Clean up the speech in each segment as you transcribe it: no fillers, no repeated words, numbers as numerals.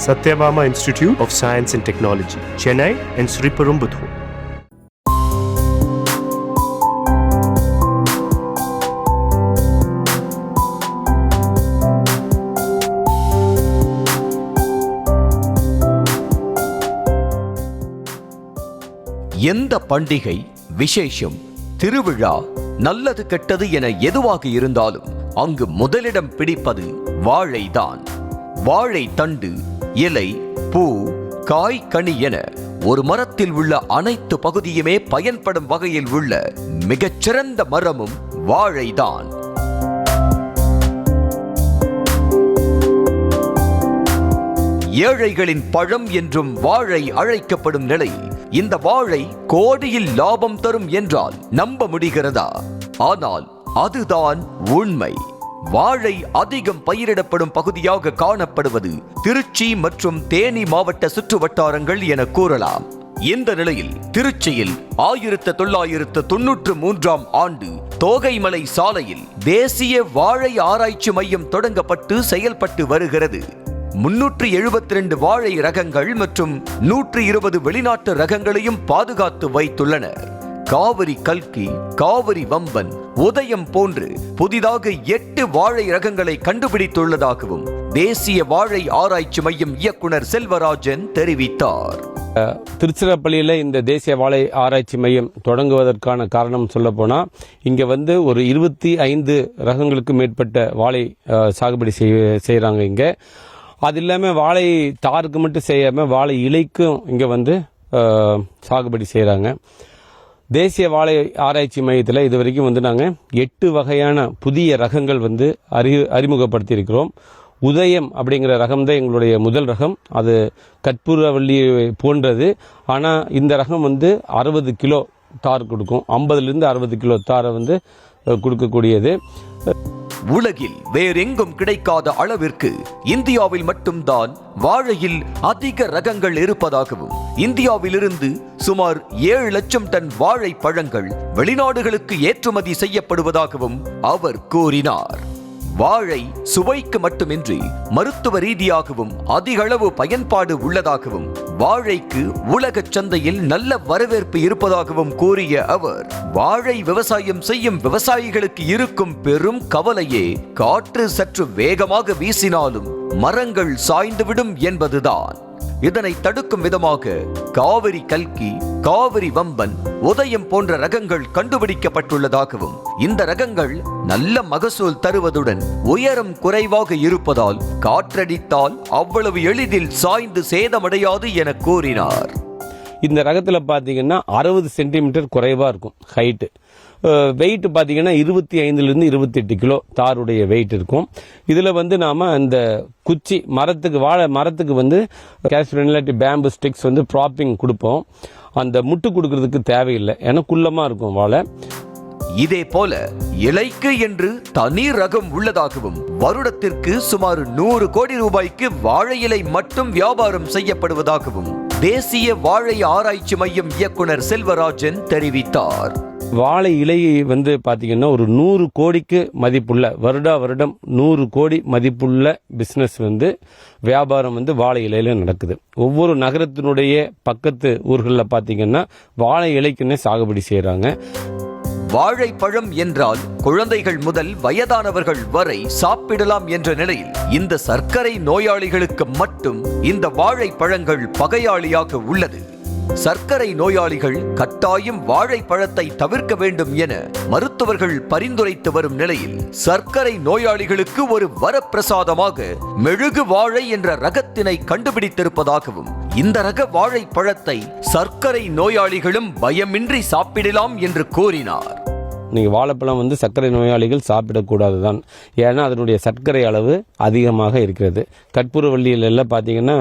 Satyabama Institute of Science and Technology, Chennai and Sriperumbudur. எந்த பண்டிகை, விசேஷம், திருவிழா, நல்லது கெட்டது என எதுவாக இருந்தாலும் அங்கு முதலிடம் பிடிப்பது வாழைதான். வாழை தண்டு, இலை, பூ, காய், கனி என ஒரு மரத்தில் உள்ள அனைத்து பகுதியுமே பயன்படும் வகையில் உள்ள மிகச்சிறந்த மரமும் வாழைதான். ஏழைகளின் பழம் என்றும் வாழை அழைக்கப்படும் நிலையில் இந்த வாழை கோடியில் லாபம் தரும் என்றால் நம்ப முடிகிறதா? ஆனால் அதுதான் உண்மை. வாழை அதிகம் பயிரிடப்படும் பகுதியாக காணப்படுவது திருச்சி மற்றும் தேனி மாவட்ட சுற்று வட்டாரங்கள் என கூறலாம். இந்த நிலையில் திருச்சியில் 1993ஆம் ஆண்டு தோகைமலை சாலையில் தேசிய வாழை ஆராய்ச்சி மையம் தொடங்கப்பட்டு செயல்பட்டு வருகிறது. 372 வாழை ரகங்கள் மற்றும் 120 வெளிநாட்டு ரகங்களையும் பாதுகாத்து வைத்துள்ளனர். காவிரி கல்கி, காவிரி வம்பன், உதயம் போன்று புதிதாக 8 வாழை ரகங்களை கண்டுபிடித்துள்ளதாகவும் தேசிய வாழை ஆராய்ச்சி மையம் இயக்குனர் செல்வராஜன் தெரிவித்தார். திருச்சிராப்பள்ளியில் இந்த தேசிய வாழை ஆராய்ச்சி மையம் தொடங்குவதற்கான காரணம் சொல்ல போனால் இங்கே ஒரு 25 ரகங்களுக்கு மேற்பட்ட வாழை சாகுபடி செய்கிறாங்க. இங்கே அது இல்லாமல் வாழை தாருக்கு மட்டும் செய்யாமல் வாழை இலைக்கும் இங்கே சாகுபடி செய்கிறாங்க. தேசிய வாழை ஆராய்ச்சி மையத்தில் இது வரைக்கும் நாங்கள் 8 வகையான புதிய ரகங்கள் அறிமுகப்படுத்தியிருக்கிறோம். உதயம் அப்படிங்கிற ரகம் தான் எங்களுடைய முதல் ரகம். அது கற்பூரவள்ளி போன்றது. ஆனால் இந்த ரகம் 60 கிலோ தார் கொடுக்கும். 50லேருந்து 60 கிலோ தாரை கொடுக்கக்கூடியது. உலகில் வேறெங்கும் கிடைக்காத அளவிற்கு இந்தியாவில் மட்டும்தான் வாழையில் அதிக ரகங்கள் இருப்பதாகவும் இந்தியாவிலிருந்து சுமார் 7 லட்சம் டன் வாழை பழங்கள் வெளிநாடுகளுக்கு ஏற்றுமதி செய்யப்படுவதாகவும் அவர் கூறினார். வாழை சுவைக்கு மட்டுமின்றி மருத்துவ ரீதியாகவும் அதிக அளவு பயன்பாடு உள்ளதாகவும் வாழைக்கு உலக சந்தையில் நல்ல வரவேற்பு இருப்பதாகவும் கூறிய அவர், வாழை விவசாயம் செய்யும் விவசாயிகளுக்கு இருக்கும் பெரும் கவலையே காற்று சற்று வேகமாக வீசினாலும் மரங்கள் சாய்ந்துவிடும் என்பதுதான். இதனை தடுக்கும் விதமாக காவிரி கல்கி, காவிரி வம்பன், உதயம் போன்ற ரகங்கள் கண்டுபிடிக்கப்பட்டுள்ளதாகவும் இந்த ரகங்கள் நல்ல மகசூல் தருவதுடன் உயரம் குறைவாக இருப்பதால் காற்றடித்தால் அவ்வளவு எளிதில் சாய்ந்து சேதமடையாது என கூறினார். இந்த ரகத்தில் பார்த்தீங்கன்னா 60 சென்டிமீட்டர் குறைவாக இருக்கும் ஹைட்டு. வெயிட் பார்த்தீங்கன்னா 25லேருந்து 28 கிலோ தாருடைய வெயிட் இருக்கும். இதில் நாம் அந்த குச்சி மரத்துக்கு வாழை மரத்துக்கு கேஸ்டர் இல்லாட்டி பேம்பு ஸ்டிக்ஸ் ப்ராப்பிங் கொடுப்போம். அந்த முட்டு கொடுக்கறதுக்கு தேவையில்லை, ஏன்னா குள்ளமாக இருக்கும் வாழை. இதே போல இலைக்கு என்று தனி ரகம் உள்ளதாகவும் வருடத்திற்கு சுமார் 100 கோடி ரூபாய்க்கு வாழை இலை மட்டும் வியாபாரம் செய்யப்படுவதாகவும் தேசிய வாழை ஆராய்ச்சி மையம் இயக்குனர் செல்வராஜன் தெரிவித்தார். வாழை இலையை பார்த்தீங்கன்னா ஒரு 100 கோடிக்கு மதிப்புள்ள வருடம் 100 கோடி மதிப்புள்ள பிஸ்னஸ் வியாபாரம் வாழை இலையில நடக்குது. ஒவ்வொரு நகரத்தினுடைய பக்கத்து ஊர்களில் பார்த்தீங்கன்னா வாழை இலைக்குன்னே சாகுபடி செய்கிறாங்க. வாழைப்பழம் என்றால் குழந்தைகள் முதல் வயதானவர்கள் வரை சாப்பிடலாம் என்ற நிலையில் இந்த சர்க்கரை நோயாளிகளுக்கு மட்டும் இந்த வாழைப்பழங்கள் பகையாளியாக உள்ளது. சர்க்கரை நோயாளிகள் கட்டாயம் வாழைப்பழத்தை தவிர்க்க வேண்டும் என மருத்துவர்கள் பரிந்துரைத்து வரும் நிலையில் சர்க்கரை நோயாளிகளுக்கு ஒரு வரப்பிரசாதமாக மெழுகு வாழை என்ற ரகத்தினை கண்டுபிடித்திருப்பதாகவும் இந்த ரக வாழைப்பழத்தை சர்க்கரை நோயாளிகளும் பயமின்றி சாப்பிடலாம் என்று கூறினார். நீங்கள் வாழைப்பழம் சர்க்கரை நோயாளிகள் சாப்பிடக்கூடாது தான், ஏன்னா அதனுடைய சர்க்கரை அளவு அதிகமாக இருக்கிறது. கற்பூரவள்ளியில் எல்லாம் பார்த்தீங்கன்னா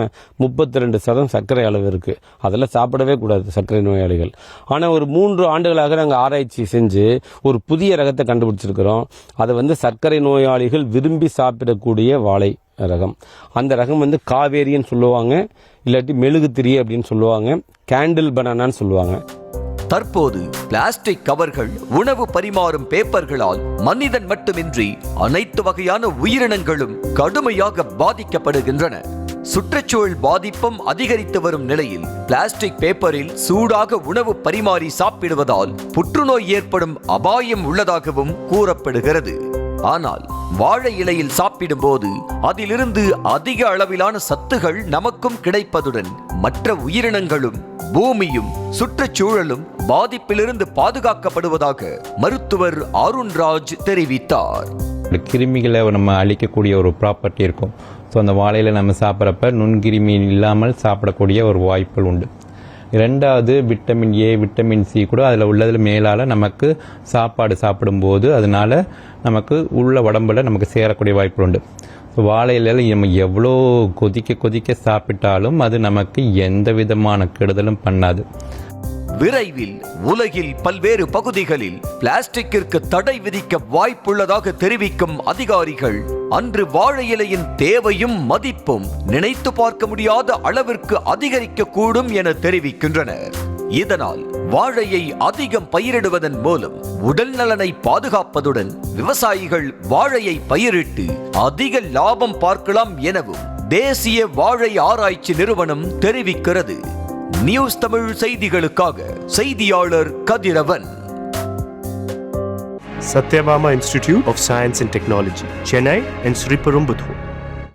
32% சர்க்கரை அளவு இருக்குது. அதெல்லாம் சாப்பிடவே கூடாது சர்க்கரை நோயாளிகள். ஆனால் ஒரு 3 ஆண்டுகளாக நாங்கள் ஆராய்ச்சி செஞ்சு ஒரு புதிய ரகத்தை கண்டுபிடிச்சிருக்கிறோம். அதை சர்க்கரை நோயாளிகள் விரும்பி சாப்பிடக்கூடிய வாழை ரகம். அந்த ரகம் காவேரின்னு சொல்லுவாங்க, இல்லாட்டி மெழுகுத்திரி அப்படின்னு சொல்லுவாங்க, கேண்டில் பனானான்னு சொல்லுவாங்க. தற்போது பிளாஸ்டிக் கவர்கள், உணவு பரிமாறும் பேப்பர்களால் மனிதன் மட்டுமின்றி அனைத்து வகையான உயிரினங்களும் கடுமையாக பாதிக்கப்படுகின்றன. சுற்றுச்சூழல் பாதிப்பும் அதிகரித்து வரும் நிலையில் பிளாஸ்டிக் பேப்பரில் சூடாக உணவு பரிமாறி சாப்பிடுவதால் புற்றுநோய் ஏற்படும் அபாயம் உள்ளதாகவும் கூறப்படுகிறது. ஆனால் வாழை இலையில் சாப்பிடும்போது அதிலிருந்து அதிக அளவிலான சத்துகள் நமக்கும் கிடைப்பதுடன் மற்ற உயிரினங்களும் பூமியும் சுற்றுச்சூழலும் பாதிப்பிலிருந்து பாதுகாக்கப்படுவதாக மருத்துவர் அருண்ராஜ் தெரிவித்தார். கிருமிகளை நம்ம அழிக்கக்கூடிய ஒரு ப்ராப்பர்ட்டி இருக்கும். ஸோ அந்த வாழையில் நம்ம சாப்பிட்றப்ப நுண்கிருமி இல்லாமல் சாப்பிடக்கூடிய ஒரு வாய்ப்புகள் உண்டு. ரெண்டாவது விட்டமின் ஏ, விட்டமின் சி கூட அதில் உள்ளதில் மேலால் நமக்கு சாப்பாடு சாப்பிடும்போது அதனால் நமக்கு உள்ள உடம்புல நமக்கு சேரக்கூடிய வாய்ப்புகள் உண்டு. ஸோ வாழை இலையில் நம்ம எவ்வளோ கொதிக்க சாப்பிட்டாலும் அது நமக்கு எந்த விதமான கெடுதலும் பண்ணாது. விரைவில் உலகில் பல்வேறு பகுதிகளில் பிளாஸ்டிக்கிற்கு தடை விதிக்க வாய்ப்புள்ளதாக தெரிவிக்கும் அதிகாரிகள் அன்று வாழை இலையின் தேவையும் மதிப்பும் நினைத்து பார்க்க முடியாத அளவிற்கு அதிகரிக்க கூடும் என தெரிவிக்கின்றனர். இதனால் வாழையை அதிகம் பயிரிடுவதன் மூலம் உடல் நலனை பாதுகாப்பதுடன் விவசாயிகள் வாழையை பயிரிட்டு அதிக லாபம் பார்க்கலாம் எனவும் தேசிய வாழை ஆராய்ச்சி நிறுவனம் தெரிவிக்கிறது. நியூஸ் தமிழ் செய்திகளுக்காக செய்தியாளர் கதிரவன். Satyabama Institute of Science and Technology, Chennai and Sriperumbudur.